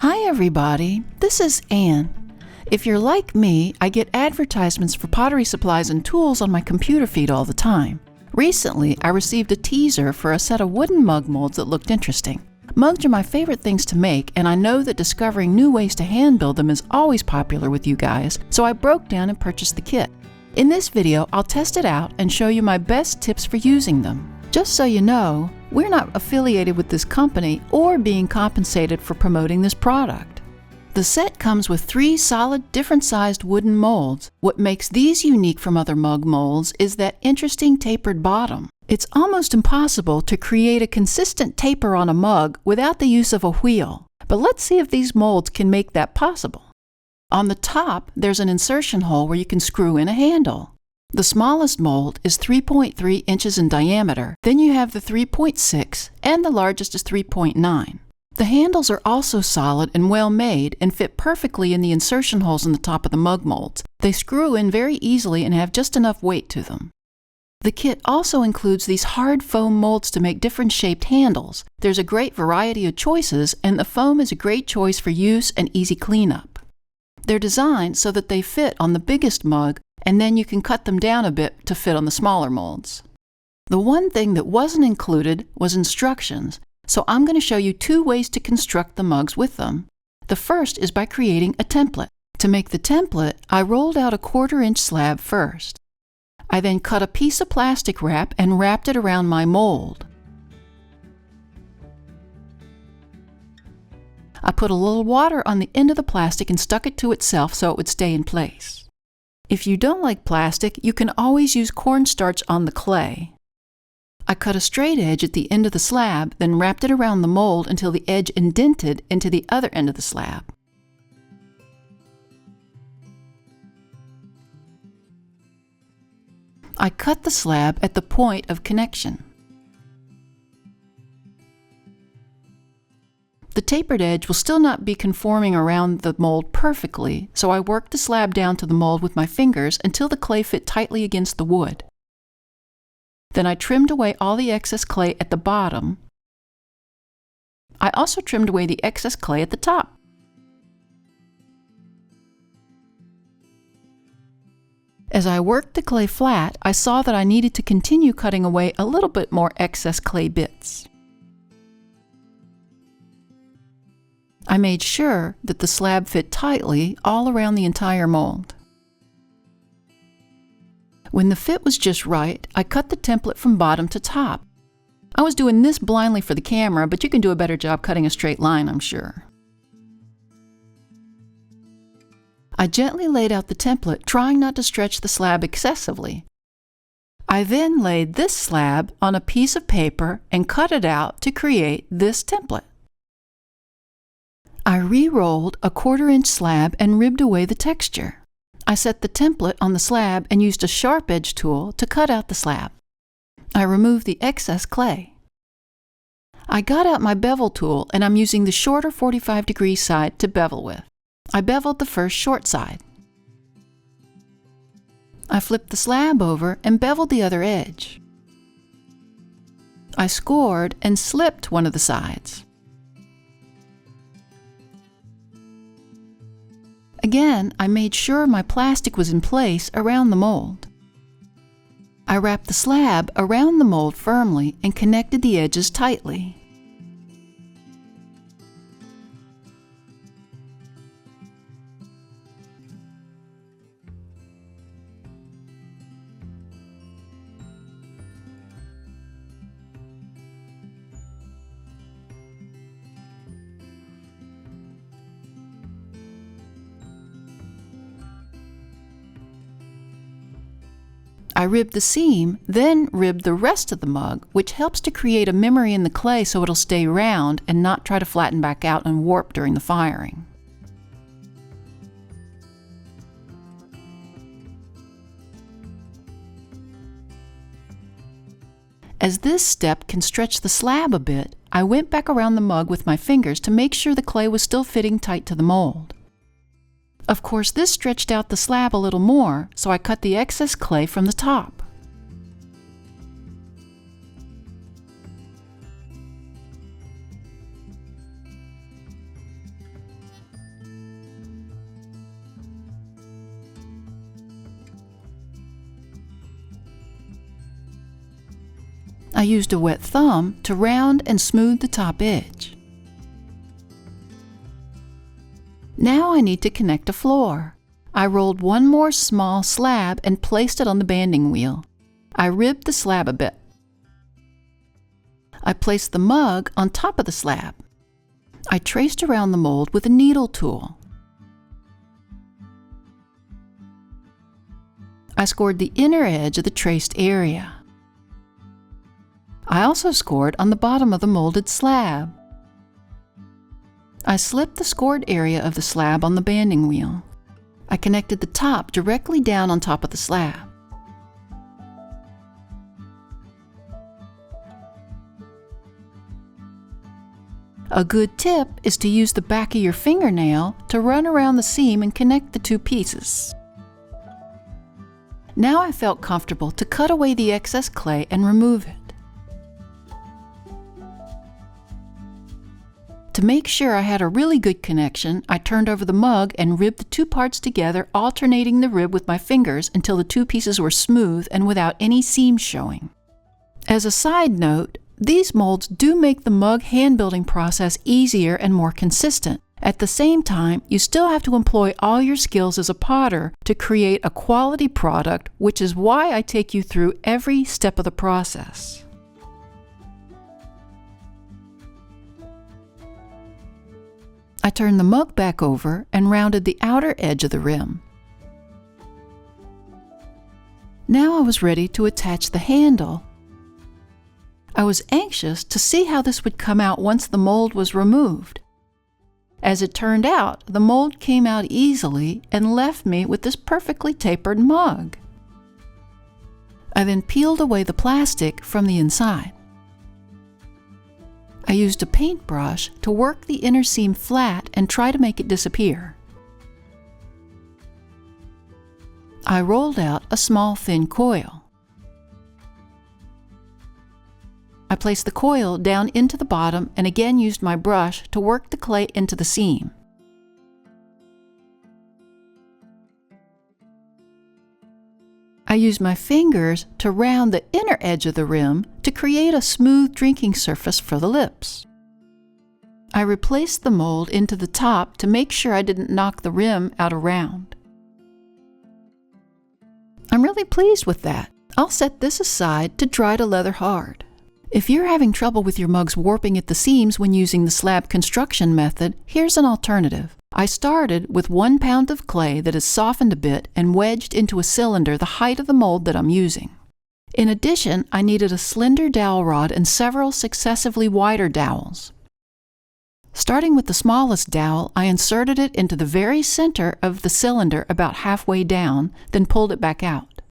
Hi everybody, this is Anne. If you're like me, I get advertisements for pottery supplies and tools on my computer feed all the time. Recently, I received a teaser for a set of wooden mug molds that looked interesting. Mugs are my favorite things to make, and I know that discovering new ways to hand build them is always popular with you guys, so I broke down and purchased the kit. In this video, I'll test it out and show you my best tips for using them. Just so you know, we're not affiliated with this company or being compensated for promoting this product. The set comes with 3 solid, different-sized wooden molds. What makes these unique from other mug molds is that interesting tapered bottom. It's almost impossible to create a consistent taper on a mug without the use of a wheel. But let's see if these molds can make that possible. On the top, there's an insertion hole where you can screw in a handle. The smallest mold is 3.3 inches in diameter, then you have the 3.6, and the largest is 3.9. The handles are also solid and well made and fit perfectly in the insertion holes in the top of the mug molds. They screw in very easily and have just enough weight to them. The kit also includes these hard foam molds to make different shaped handles. There's a great variety of choices, and the foam is a great choice for use and easy cleanup. They're designed so that they fit on the biggest mug, and then you can cut them down a bit to fit on the smaller molds. The one thing that wasn't included was instructions, so I'm going to show you 2 ways to construct the mugs with them. The first is by creating a template. To make the template, I rolled out a 1/4-inch slab first. I then cut a piece of plastic wrap and wrapped it around my mold. I put a little water on the end of the plastic and stuck it to itself so it would stay in place. If you don't like plastic, you can always use cornstarch on the clay. I cut a straight edge at the end of the slab, then wrapped it around the mold until the edge indented into the other end of the slab. I cut the slab at the point of connection. The tapered edge will still not be conforming around the mold perfectly, so I worked the slab down to the mold with my fingers until the clay fit tightly against the wood. Then I trimmed away all the excess clay at the bottom. I also trimmed away the excess clay at the top. As I worked the clay flat, I saw that I needed to continue cutting away a little bit more excess clay bits. I made sure that the slab fit tightly all around the entire mold. When the fit was just right, I cut the template from bottom to top. I was doing this blindly for the camera, but you can do a better job cutting a straight line, I'm sure. I gently laid out the template, trying not to stretch the slab excessively. I then laid this slab on a piece of paper and cut it out to create this template. I re-rolled a 1/4-inch slab and ribbed away the texture. I set the template on the slab and used a sharp edge tool to cut out the slab. I removed the excess clay. I got out my bevel tool and I'm using the shorter 45-degree side to bevel with. I beveled the first short side. I flipped the slab over and beveled the other edge. I scored and slipped one of the sides. Again, I made sure my plastic was in place around the mold. I wrapped the slab around the mold firmly and connected the edges tightly. I ribbed the seam, then ribbed the rest of the mug, which helps to create a memory in the clay so it'll stay round and not try to flatten back out and warp during the firing. As this step can stretch the slab a bit, I went back around the mug with my fingers to make sure the clay was still fitting tight to the mold. Of course, this stretched out the slab a little more, so I cut the excess clay from the top. I used a wet thumb to round and smooth the top edge. Now I need to connect a floor. I rolled one more small slab and placed it on the banding wheel. I ribbed the slab a bit. I placed the mug on top of the slab. I traced around the mold with a needle tool. I scored the inner edge of the traced area. I also scored on the bottom of the molded slab. I slipped the scored area of the slab on the banding wheel. I connected the top directly down on top of the slab. A good tip is to use the back of your fingernail to run around the seam and connect the two pieces. Now I felt comfortable to cut away the excess clay and remove it. To make sure I had a really good connection, I turned over the mug and ribbed the two parts together, alternating the rib with my fingers until the two pieces were smooth and without any seams showing. As a side note, these molds do make the mug hand-building process easier and more consistent. At the same time, you still have to employ all your skills as a potter to create a quality product, which is why I take you through every step of the process. I turned the mug back over and rounded the outer edge of the rim. Now I was ready to attach the handle. I was anxious to see how this would come out once the mold was removed. As it turned out, the mold came out easily and left me with this perfectly tapered mug. I then peeled away the plastic from the inside. I used a paintbrush to work the inner seam flat and try to make it disappear. I rolled out a small thin coil. I placed the coil down into the bottom and again used my brush to work the clay into the seam. I used my fingers to round the inner edge of the rim to create a smooth drinking surface for the lips. I replaced the mold into the top to make sure I didn't knock the rim out around. I'm really pleased with that. I'll set this aside to dry to leather hard. If you're having trouble with your mugs warping at the seams when using the slab construction method, here's an alternative. I started with 1 pound of clay that is softened a bit and wedged into a cylinder the height of the mold that I'm using. In addition, I needed a slender dowel rod and several successively wider dowels. Starting with the smallest dowel, I inserted it into the very center of the cylinder about halfway down, then pulled it back out.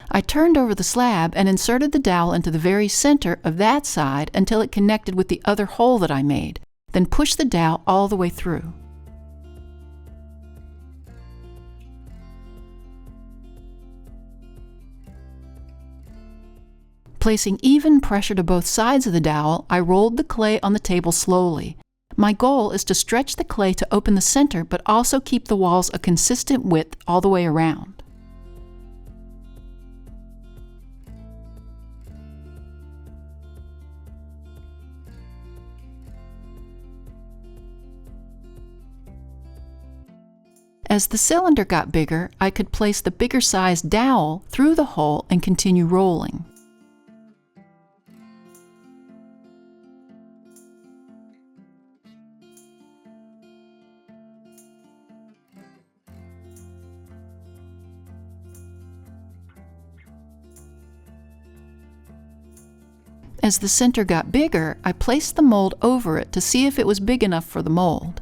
I turned over the slab and inserted the dowel into the very center of that side until it connected with the other hole that I made, then pushed the dowel all the way through. Placing even pressure to both sides of the dowel, I rolled the clay on the table slowly. My goal is to stretch the clay to open the center, but also keep the walls a consistent width all the way around. As the cylinder got bigger, I could place the bigger sized dowel through the hole and continue rolling. As the center got bigger, I placed the mold over it to see if it was big enough for the mold.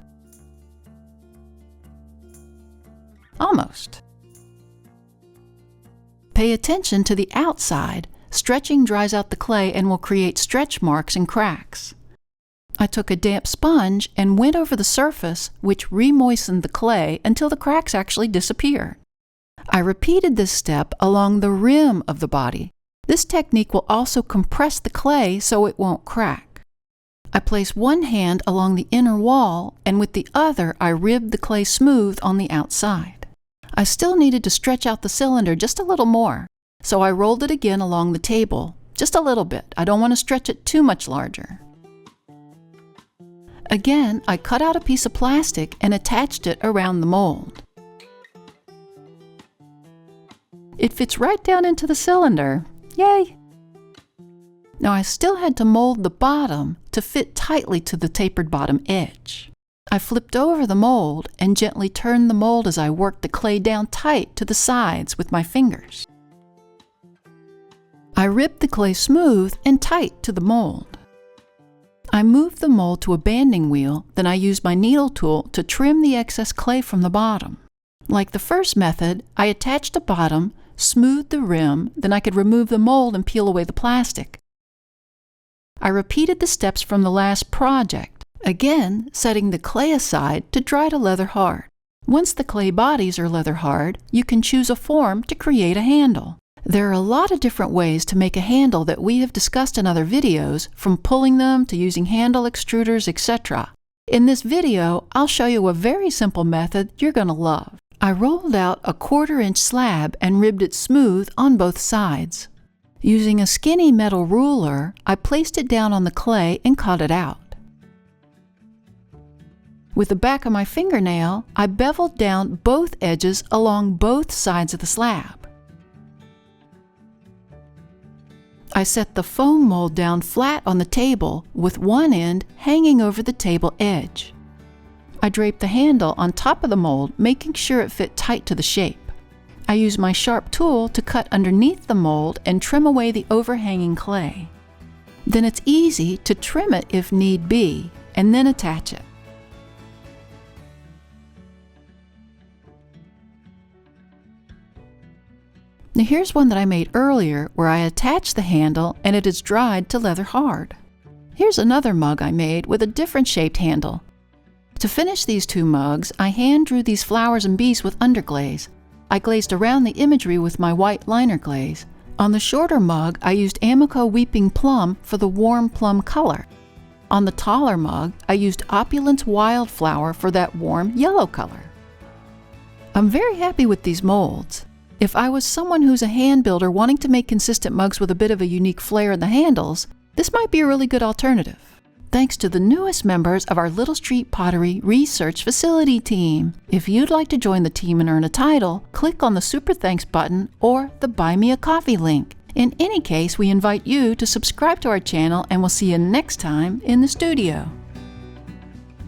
Almost. Pay attention to the outside. Stretching dries out the clay and will create stretch marks and cracks. I took a damp sponge and went over the surface, which re-moistened the clay until the cracks actually disappeared. I repeated this step along the rim of the body. This technique will also compress the clay so it won't crack. I place one hand along the inner wall, and with the other I ribbed the clay smooth on the outside. I still needed to stretch out the cylinder just a little more, so I rolled it again along the table, just a little bit. I don't want to stretch it too much larger. Again, I cut out a piece of plastic and attached it around the mold. It fits right down into the cylinder. Yay! Now I still had to mold the bottom to fit tightly to the tapered bottom edge. I flipped over the mold and gently turned the mold as I worked the clay down tight to the sides with my fingers. I ribbed the clay smooth and tight to the mold. I moved the mold to a banding wheel, then I used my needle tool to trim the excess clay from the bottom. Like the first method, I attached the bottom, smoothed the rim, then I could remove the mold and peel away the plastic. I repeated the steps from the last project, again setting the clay aside to dry to leather hard. Once the clay bodies are leather hard, you can choose a form to create a handle. There are a lot of different ways to make a handle that we have discussed in other videos, from pulling them to using handle extruders, etc. In this video, I'll show you a very simple method you're going to love. I rolled out a 1/4-inch slab and ribbed it smooth on both sides. Using a skinny metal ruler, I placed it down on the clay and cut it out. With the back of my fingernail, I beveled down both edges along both sides of the slab. I set the foam mold down flat on the table with one end hanging over the table edge. I draped the handle on top of the mold, making sure it fit tight to the shape. I used my sharp tool to cut underneath the mold and trim away the overhanging clay. Then it's easy to trim it if need be, and then attach it. Now here's one that I made earlier where I attached the handle and it is dried to leather hard. Here's another mug I made with a different shaped handle. To finish these two mugs, I hand drew these flowers and bees with underglaze. I glazed around the imagery with my white liner glaze. On the shorter mug, I used Amico Weeping Plum for the warm plum color. On the taller mug, I used Opulence Wildflower for that warm yellow color. I'm very happy with these molds. If I was someone who's a hand builder wanting to make consistent mugs with a bit of a unique flair in the handles, this might be a really good alternative. Thanks to the newest members of our Little Street Pottery Research Facility team. If you'd like to join the team and earn a title, click on the Super Thanks button or the Buy Me a Coffee link. In any case, we invite you to subscribe to our channel and we'll see you next time in the studio.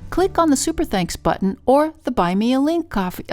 Click on the Super Thanks button or the Buy Me a Link coffee.